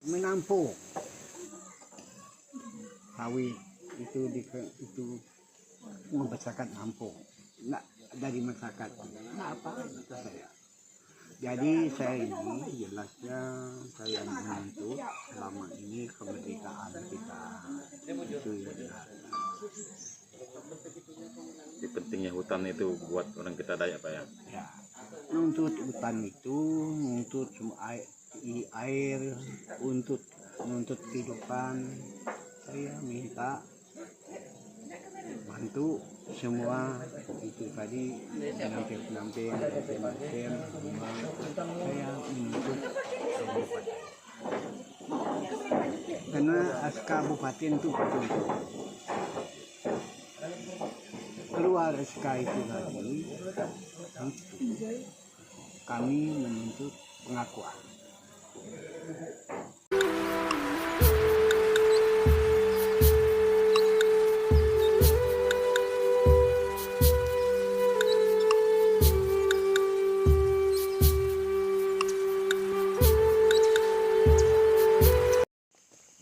menampung sawit itu membesarkan nampung, nggak dari masyarakat, nggak apa kata saya. Jadi saya ini jelasnya saya menuntut selama ini kemerdekaan kita itu Jadi pentingnya hutan itu buat orang kita Dayak Pak ya. ya, menuntut hutan itu menuntut air untuk menuntut kehidupan. Saya minta bantu semua itu tadi pendamping semua saya menuntut kabupaten, karena kabupaten itu betul keluar SK itu tadi kami menuntut pengakuan.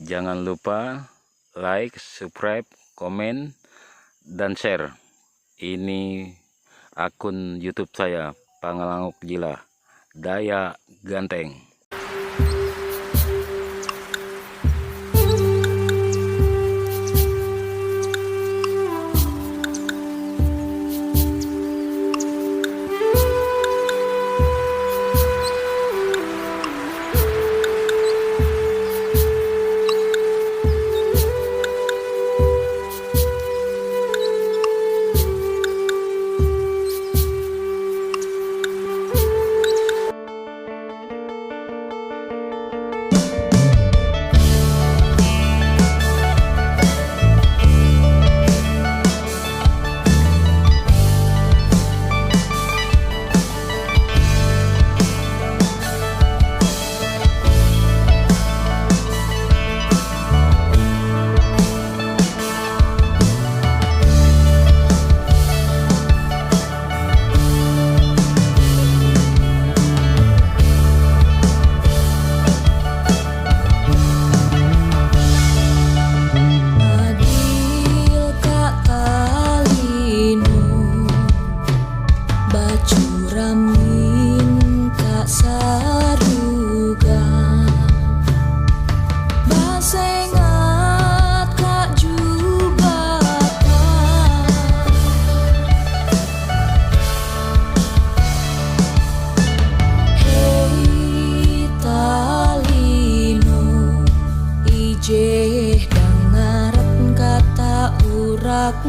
Jangan lupa like, subscribe, komen, dan share. Ini akun YouTube saya, Pangalangok Jila, Dayak Ganteng.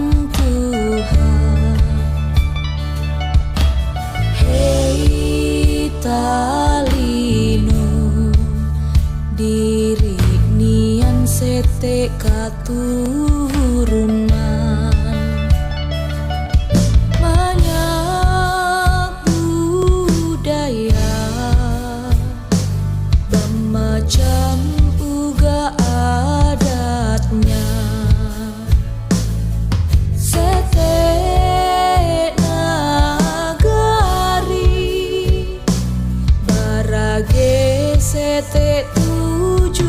Tuhan, hei talino diri nian sete katurunan banyak budaya bermacam uga adatnya. Sete tujuan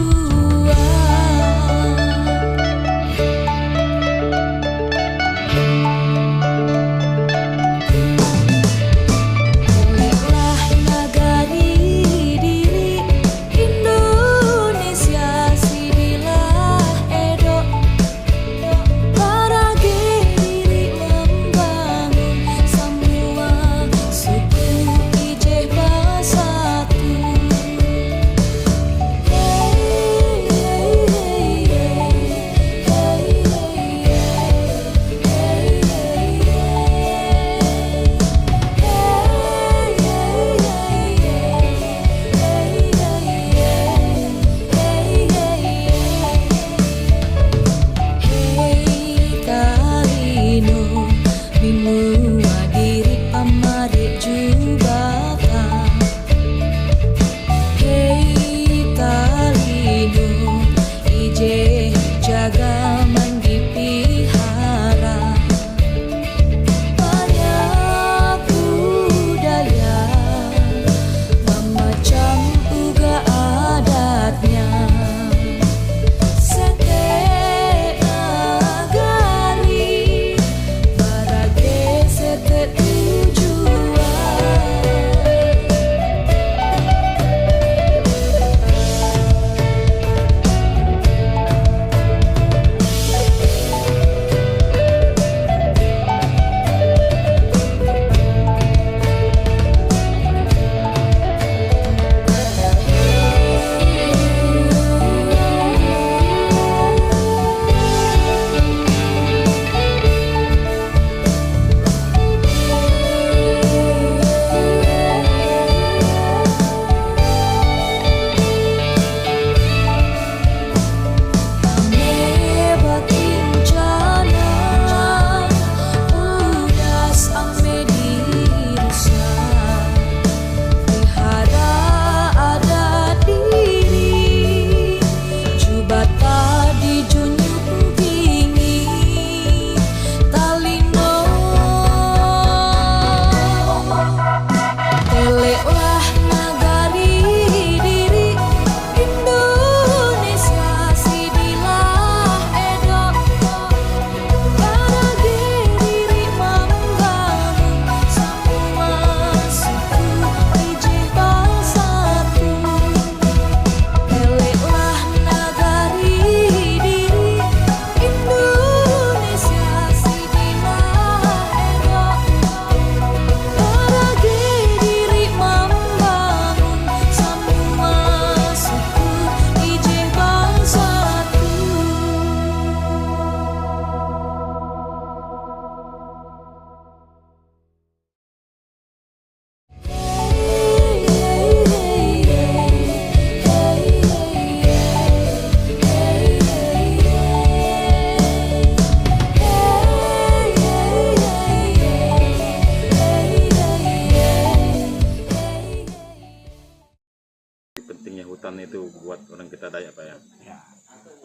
itu buat orang kita Dayak Pak ya. Ya,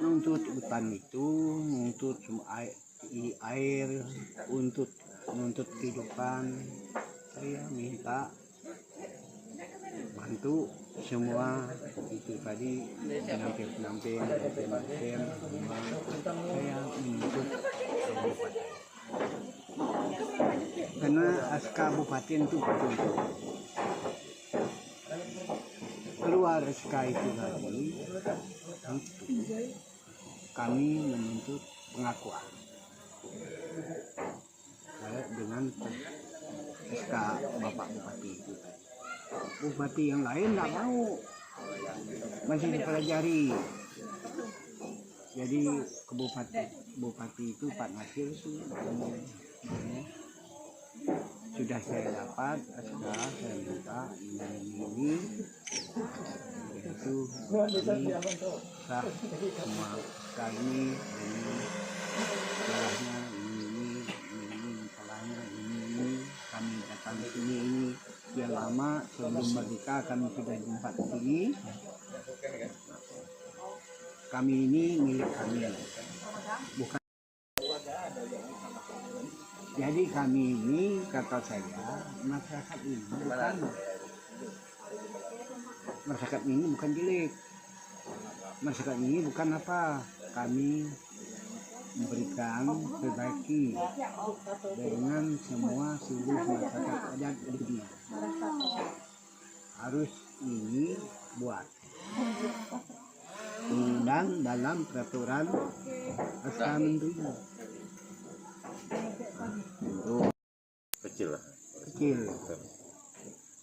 nuntut hutan itu, nuntut air, nuntut kehidupan. Saya minta bantu semua itu tadi penampil macam saya menuntut kabupaten. Karena kabupaten itu betul keluar SK itu tadi, kami menuntut pengakuan dengan SK Bapak Bupati itu. Bupati yang lain nggak mau, masih dipelajari. Jadi ke bupati itu Pak Nasir itu sudah saya dapat SK, saya minta ini itu sah semua sekali ini salahnya ini salahnya ini kami datang ke sini ini sudah lama sebelum merdeka kami sudah jumpa di sini. Kami ini milik kami, bukan. Jadi kami ini, kata saya, masyarakat ini bukan jelek. Masyarakat ini bukan apa. Kami memberikan berbagi dengan semua seluruh masyarakat adat di dunia. Harus ini buat undang dalam peraturan SK Menteri. Kecil lah. Kecil.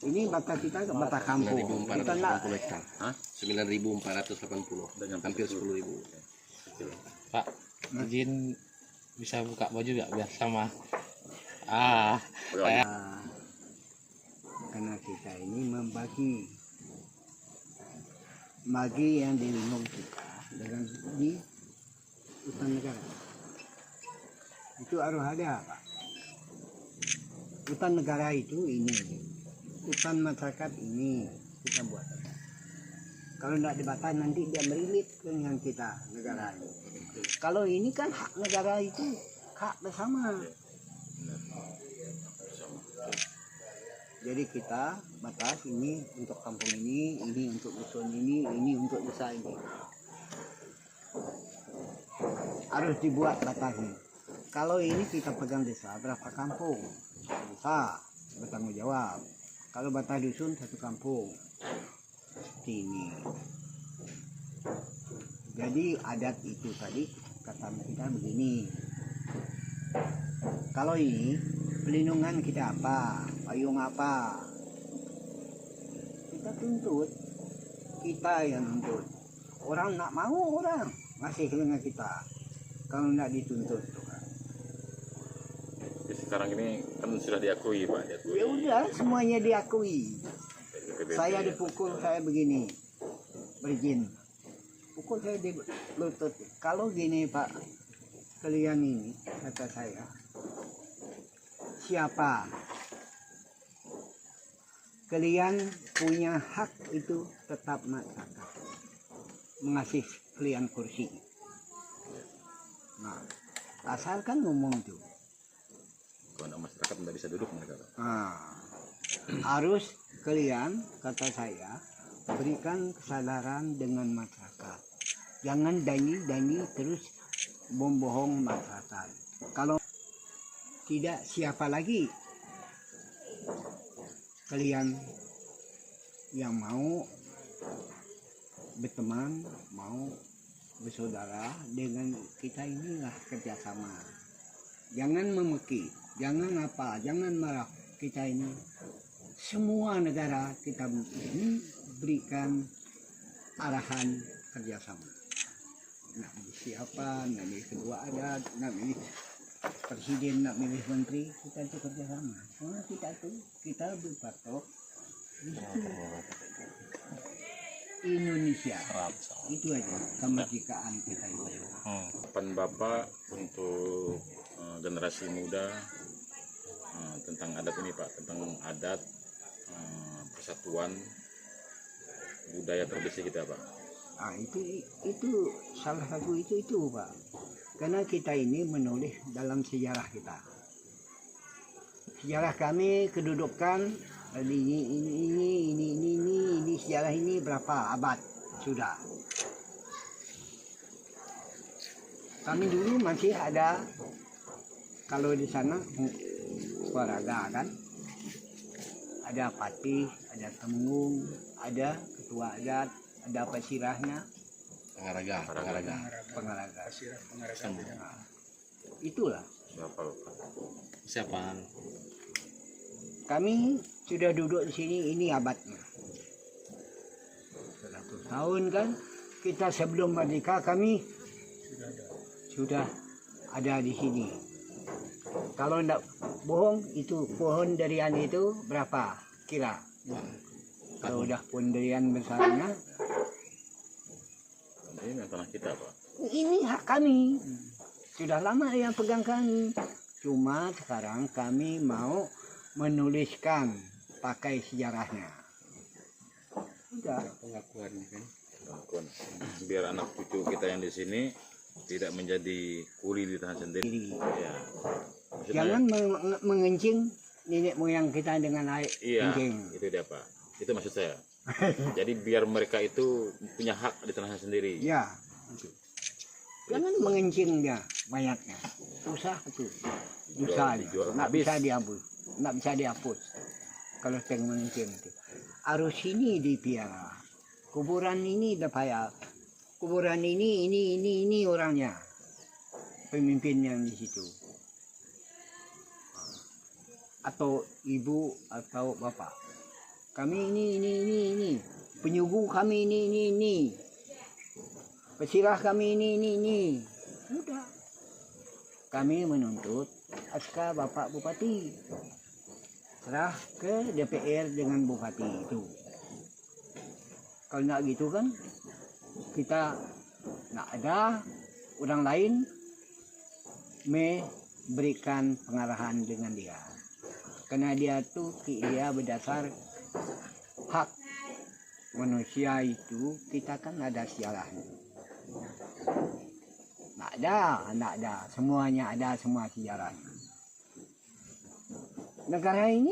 Ini batas kita batas kampung. Kita enggak 9.480 hektar. Hah? 9.480. Dengan Hampir 10.000. Kecil. Pak, izin bisa buka baju gak biar sama? Pegawai. Karena kita ini membagi yang dilindung kita dengan di hutan negara. Itu harus ada, Pak. Hutan negara itu ini, hutan masyarakat ini kita buat. Kalau tidak dibatasi nanti dia merilit dengan kita negara ini. Kalau ini kan hak negara itu hak bersama. Jadi kita batas ini untuk kampung ini untuk dusun ini untuk desa ini. Harus dibuat batasnya. Kalau ini kita pegang desa berapa kampung? Desa bertanggung jawab. Kalau batas dusun satu kampung. Seperti ini. Jadi adat itu tadi kata kita begini. Kalau ini pelindungan kita apa? Payung apa? Kita tuntut. Kita yang nuntut. Orang nak mau orang masih dengan kita. Kalau nak dituntut tuh kan. Jadi sekarang ini kan sudah diakui Pak. Ya udah semuanya diakui. PBB. Saya dipukul saya begini. Berizin. Pukul saya di lutut. Kalau gini Pak, kalian ini kata saya. Siapa? Kalian punya hak itu tetap masyarakat mengasih kalian kursi. Nah, asalkan ngomong itu. Kalau masyarakat tidak bisa duduk mereka. Nah, harus kalian kata saya berikan kesadaran dengan masyarakat. Jangan danyi terus membohong masyarakat. Kalau tidak siapa lagi kalian yang mau berteman, mau bersaudara dengan kita inilah kerjasama. Jangan memaki, jangan apa, jangan marah. Kita ini semua negara kita ini berikan arahan kerjasama. Nak milih siapa, nak milih kedua adat, nak milih presiden, nak milih menteri, kita itu kerjasama. Soalnya kita berpatok Indonesia. Itu aja kemerdekaan kita itu. Harapan Bapak untuk generasi muda tentang adat ini Pak, tentang adat persatuan budaya tradisi kita Pak. Itu salah satu itu Pak. Karena kita ini menulis dalam sejarah kita. Sejarah kami kedudukan ini sejarah ini berapa abad sudah. Kami dulu masih ada, kalau di sana Waraga kan, ada patih, ada temung, ada ketua adat, ada pesirahnya, pengaraga. Nah, itulah. Siapa? Kami sudah duduk di sini, ini abadnya. 100 tahun kan, kita sebelum merdeka kami sudah ada di sini. Kalau tidak bohong, itu pohon durian itu berapa kira? Kalau udah pohon durian besarnya, Ini tanah kita, Pak. ini hak kami. Sudah lama yang pegang kami. Cuma sekarang kami mau menuliskan pakai sejarahnya. Udah. Pengakuannya kan. Pengakuan. Biar anak cucu kita yang di sini tidak menjadi kuli di tanah sendiri. Ya. Maksudnya, Jangan mengencing nenek moyang kita dengan air iya, kencing. itu dia, Pak. Itu maksud saya. Jadi biar mereka itu punya hak di tanah sendiri. Ya. Jangan mengencing dia mayatnya. Susah itu. Dosa. Dijual Nggak habis. bisa dihapus. Nggak bisa dihapus. Kalau saya mengencing itu. Arus ini dipiara. Kuburan ini dipayar. Kuburan ini orangnya. Pemimpin yang di situ. Atau ibu atau bapak. Kami ini. Penyuguh kami ini. Pesirah kami ini. Sudah. Kami menuntut SK Bapak Bupati. Serah ke DPR dengan Bupati itu. Kalau nggak gitu kan, kita nggak ada orang lain memberikan pengarahan dengan dia. Karena dia berdasar hak manusia itu, kita kan ada sejarahnya. Nggak ada. Semuanya ada, semua sejarahnya. Negara ini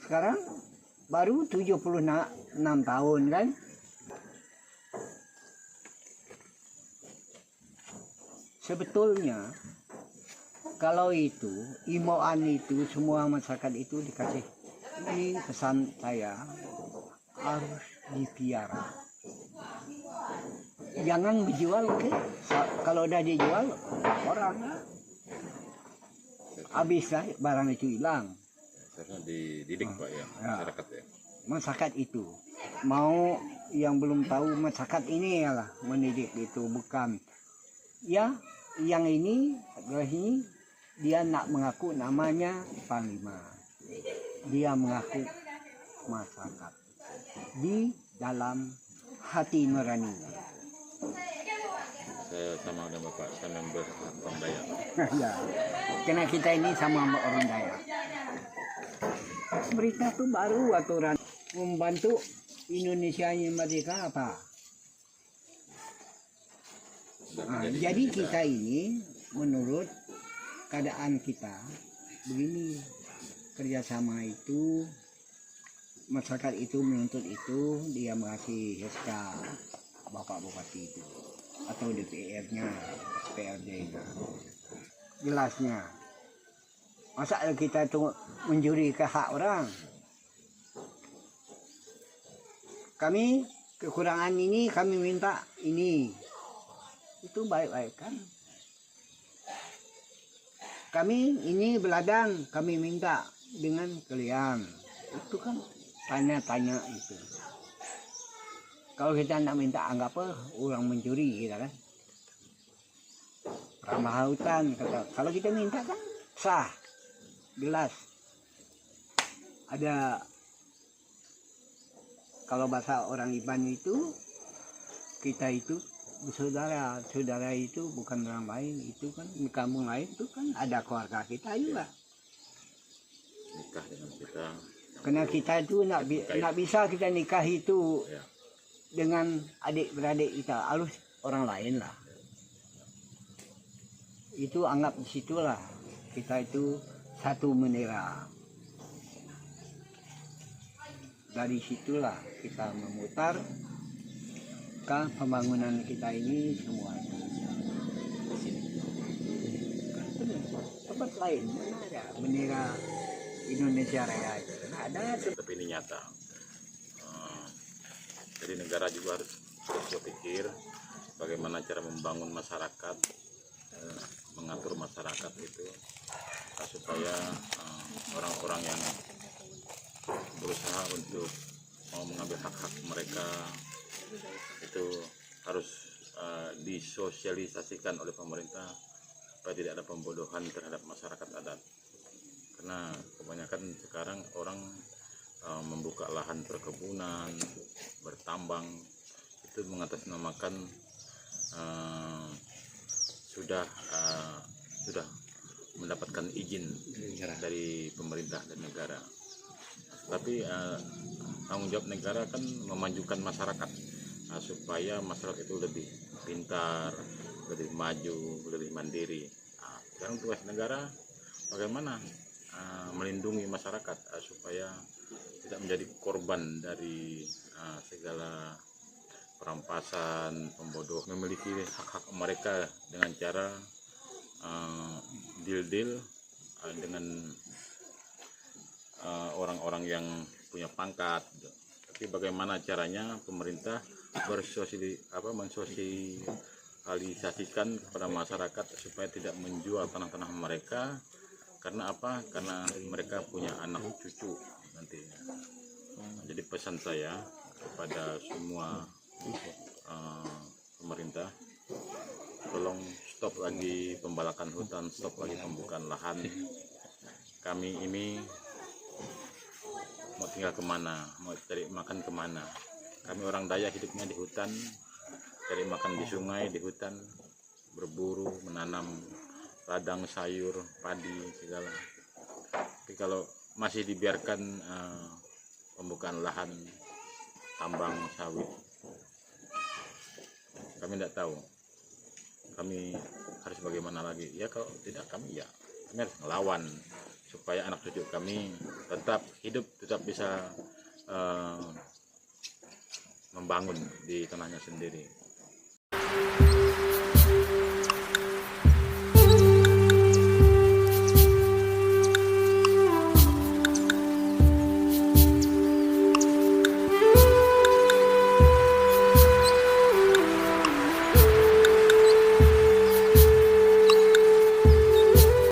sekarang baru 76 tahun kan. Sebetulnya kalau itu imbauan itu semua masyarakat itu dikasih, ini pesan saya harus dipiara. Jangan dijual ke, kalau udah dijual orang habis lah barang itu hilang. Karena dididik, Pak, ya, masyarakat ya. Masyarakat itu mau yang belum tahu, masyarakat ini lah mendidik itu, bukan ya yang ini adalah ini dia nak mengaku namanya Panglima, dia mengaku masyarakat di dalam hati nurani. Saya sama dengan Bapak, saya member orang Dayak. Ya, karena kita ini sama orang Dayak. Mereka tuh baru aturan membantu Indonesia yang merdeka apa? Nah, jadi kita ini menurut keadaan kita begini, kerjasama itu masyarakat itu menuntut itu, dia mengasih SK Bapak Bupati itu atau DPR-nya, PRD-nya, jelasnya. Masa kita itu mencuri ke hak orang? Kami kekurangan ini, kami minta ini. Itu baik-baik kan? Kami ini beladang, kami minta dengan kalian. Itu kan tanya-tanya itu. Kalau kita nak minta anggap apa, orang mencuri kita kan. Ramah hutan kata. Kalau kita minta kan sah, jelas. Ada, kalau bahasa orang Iban itu, kita itu bersaudara. Saudara itu bukan orang lain, itu kan di kampung lain itu kan ada keluarga kita juga. Nikah dengan kita. Karena kita itu nak bisa kita nikah itu. Ya. dengan adik-beradik kita, harus orang lain lah. Itu anggap di situlah kita itu satu bendera. Dari situlah kita memutar kan pembangunan kita ini semuanya. Tempat lain mana ada bendera Indonesia Raya itu? Nggak ada. Tapi ini nyata. Jadi negara juga harus berpikir bagaimana cara membangun masyarakat, mengatur masyarakat itu supaya orang-orang yang berusaha untuk mau mengambil hak-hak mereka itu harus disosialisasikan oleh pemerintah supaya tidak ada pembodohan terhadap masyarakat adat. Karena kebanyakan sekarang orang membuka lahan perkebunan, bertambang, itu mengatasnamakan sudah mendapatkan izin dari pemerintah dan negara. Tapi tanggung jawab negara kan memajukan masyarakat supaya masyarakat itu lebih pintar, lebih maju, lebih mandiri. Sekarang tugas negara bagaimana melindungi masyarakat supaya tidak menjadi korban dari segala perampasan, pembodoh, memiliki hak-hak mereka dengan cara deal-deal dengan orang-orang yang punya pangkat. Tapi bagaimana caranya pemerintah mensosialisasikan kepada masyarakat supaya tidak menjual tanah-tanah mereka. Karena apa? Karena mereka punya anak cucu nantinya. Jadi pesan saya kepada semua pemerintah, tolong stop lagi pembalakan hutan, stop lagi pembukaan lahan. Kami ini mau tinggal kemana, mau cari makan kemana? Kami orang Dayak hidupnya di hutan, cari makan di sungai, di hutan, berburu, menanam ladang sayur, padi, segala. Tapi kalau masih dibiarkan pembukaan lahan, tambang sawit, kami tidak tahu. Kami harus bagaimana lagi? Ya kalau tidak kami harus melawan supaya anak cucu kami tetap hidup, tetap bisa membangun di tanahnya sendiri.